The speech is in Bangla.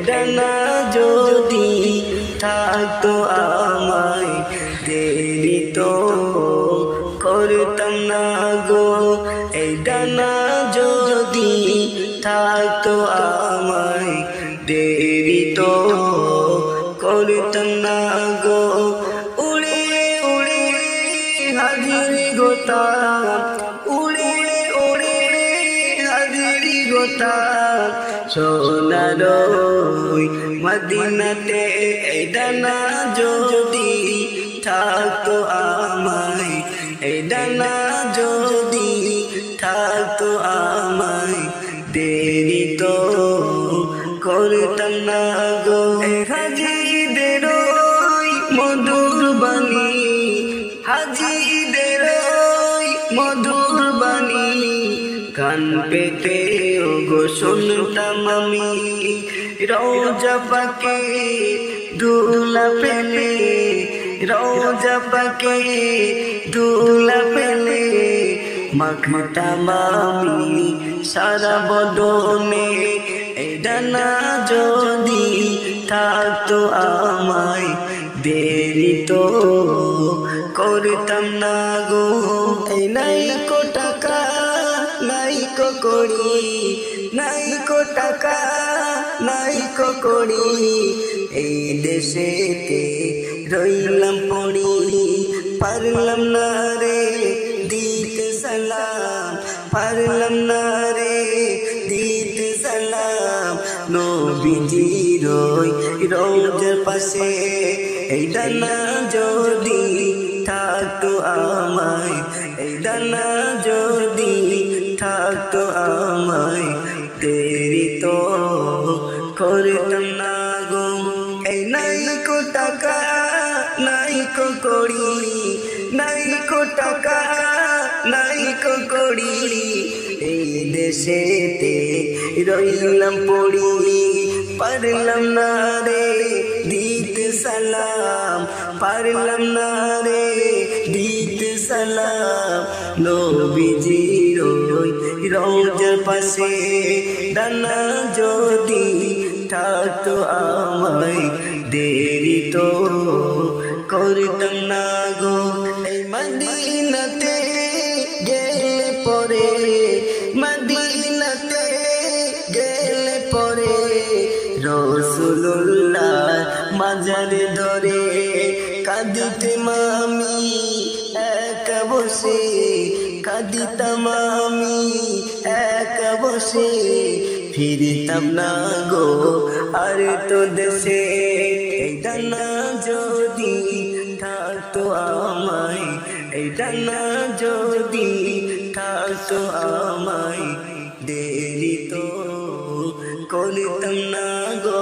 ডানা যদি থাকতো আমায় দেরি তো করতাম না গো। এই ডানা যদি থাকতো আমায় দেরি তো করতাম না গো। উড়ে উড়ে হাজিরি গোতাম, উড়ে উড়ে হাজিরি গোতাম সোনার মদিনাতে। এই ডানা যদি থাকতো আমায়, এই ডানা যদি থাকতো আমায় দেরি তো করতাম না গো। হাজিদের মধুর বাণী, হাজিদের মধুর বাণী কান পেতে গো শুনতাম আমি। রওজা পাকে ধুলা পেলে, রওজা পাকে ধুলা পেলে মাখতাম আমি সারা বদনে। এই ডানা যদি থাকতো আমায় দেরি তো করতাম না গো। এই নাই কো টাকা নাই কো কড়ি, নাই কো টাকা নাই কো কড়ি, এই দেশেতে রইলাম পড়ি। পারলাম না রে দিতে সালাম, পারলাম না রে দিতে সালাম নবীজির রওজার পাশে। এই ডানা যদি থাকতো আমায়, এই ডানা যদি থাকতো আমায় দেরি তো করতাম না গো। এই নাই কো টাকা নাই কো কড়ি, নাই কো টাকা নাই কো কড়ি, এই দেশেতে রইলাম পড়ি। পারলাম না রে দিতে সালাম, পারলাম না রে দিতে সালাম নবীজির রওজার পাশে। ডানা যদি থাকতো আমায় দেরি তো করতাম না গো। এই মদিনাতে গেলে পরে, মদিনাতে গেলে পরে রাসূলুল্লাহ মাজারে ধরে কাঁদিতাম আমি একা বসে, কাঁদিতাম আমি একা বসে। ফিরতাম না গো আর তো দেশে। এই ডানা যদি থাকতো আমায়, এই ডানা যদি থাকতো আমায় দেরি তো করতাম না গো।